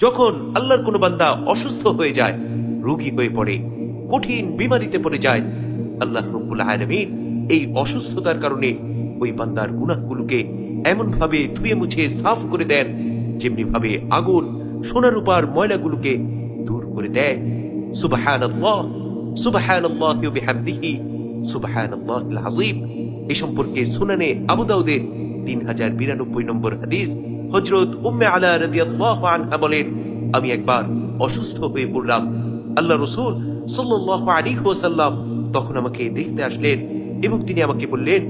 যখন আল্লাহর কোনো বান্দা অসুস্থ হয়ে যায়, রোগী হয়ে পড়ে, কঠিন বিমারিতে পড়ে যায়, আল্লাহ রাব্বুল আলামিন এই অসুস্থতার কারণে ওই বান্দার গুনাহগুলোকে এমন ভাবে ধুয়ে মুছে সাফ করে দেন, যেমনি ভাবে আগুন সোনা রূপার ময়লাগুলোকে দূর করে দেয়। সুবহানাল্লাহ, সুবহানাল্লাহি ওয়া বিহামদিহি, সুবহানাল্লাহিল আযীম। এই সম্পর্কে সুনানে আবু দাউদের 3092 নম্বর হাদিস। হযরত উম্মে আলা রাদিয়াল্লাহু আনহা বলেন, আমি একবার অসুস্থ হয়ে পড়লাম। আল্লাহ রাসূল সাল্লাল্লাহু আলাইহি ওয়াসাল্লাম তখন আমাকে দেখতে আসলেন এবং তিনি আমাকে বললেন,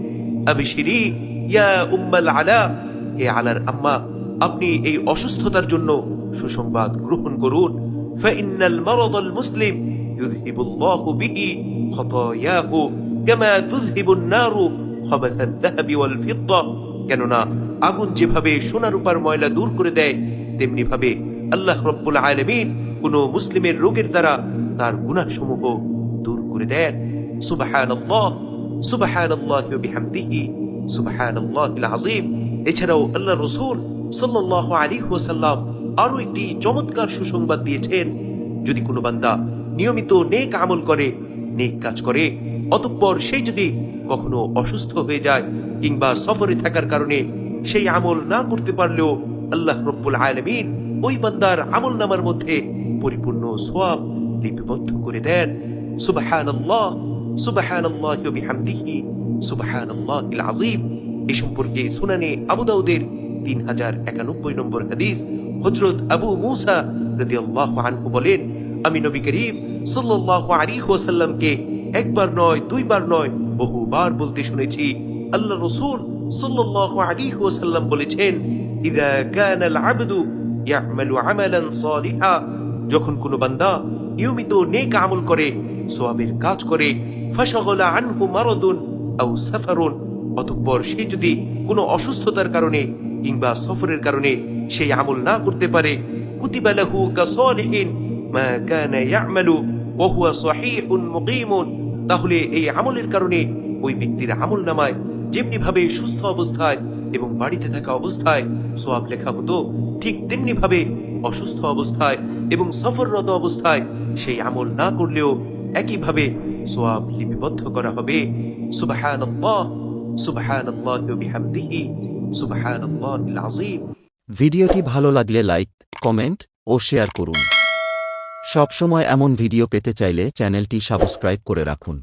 আবশিরি ইয়া উম্মাল আলা, হে আলার আম্মা, আপনি এই অসুস্থতার জন্য সুসংবাদ গ্রহণ করুন। ফাইন্নাল মারাদাল মুসলিম ইউযহিবুল্লাহু বিহি খাতায়াহু কামা তুযহিবুন নারু খাবাসাল যাহাবি ওয়াল ফিদ্দা। কেননা আগুন যেভাবে সোনা রূপার ময়লা দূর করে দেয়, তেমনি ভাবে আল্লাহ রাব্বুল আলামিন কোন মুসলিমের রোগের দ্বারা তার গুনাহসমূহ দূর করে দেন। সুবহানাল্লাহ, সুবহানাল্লাহি ওয়া বিহামদিহি, সুবহানাল্লাহিল আযীম। এছাড়াও আল্লাহ রাসূল সাল্লাল্লাহু আলাইহি ওয়াসাল্লাম আরো একটি চমৎকার সুসংবাদ দিয়েছেন, যদি কোনো বান্দা নিয়মিত নেক আমল করে, নেক কাজ করে, অতঃপর সে যদি কখনো অসুস্থ হয়ে যায় কিংবা সফরে থাকার কারণে সেই আমল না করতে পারলেও আল্লাহ রাব্বুল আলামিন ওই বান্দার আমলনামার মধ্যে পরিপূর্ণ সওয়াব লিপিবদ্ধ করে দেন। সুবহানাল্লাহ, সুবহানাল্লাহি ওয়া বিহামদিহি, সুবহানাল্লাহিল আযীম। এই সম্পর্কে সুনানে আবু দাউদের 3091 নম্বর হাদিস। হযরত আবু মুসা রাদিয়াল্লাহু আনহু বলেন, আমি নবী করিম সাল্লাল্লাহু আলাইহি ওয়াসাল্লামকে একবার নয়, দুইবার নয়, বহুবার বলতে শুনেছি। আল্লাহ রাসূল সাল্লাল্লাহু আলাইহি ওয়াসাল্লাম বলেছেন, ইযা কানাল আবদু ইয়ামালু আমালান সালিহা, যখন কোনো বান্দা নিয়মিত নেক আমল করে, সওয়াবের কাজ করে, ফাশাগালা আনহু মারাদুন আও সাফারুন, অতঃপর সে যদি কোনো অসুস্থতার কারণে কিংবা সফরের কারণে সেই আমল না করতে পারে, কুতিবা লাহু কাসালিহিন মা কানা ইয়ামালু ওয়া হুয়া সহিহুন মুকিমুন, তাহলে এই আমলের কারণে ওই ব্যক্তির আমলনামায় যেমনি ভাবে সুস্থ অবস্থায় এবং বাড়িতে থাকা অবস্থায় সওয়াব লেখা হতো, ঠিক তেমনি ভাবে অসুস্থ অবস্থায় এবং সফররত অবস্থায় সেই আমল না করলেও একইভাবে সওয়াব লিপিবদ্ধ করা হবে। সুবহানাল্লাহ, সুবহানাল্লাহি ওয়া বিহামদিহি, সুবহানাল্লাহিল আযীম। ভিডিওটি ভালো লাগলে লাইক, কমেন্ট ও শেয়ার করুন। সবসময় এমন ভিডিও পেতে চাইলে চ্যানেলটি সাবস্ক্রাইব করে রাখুন।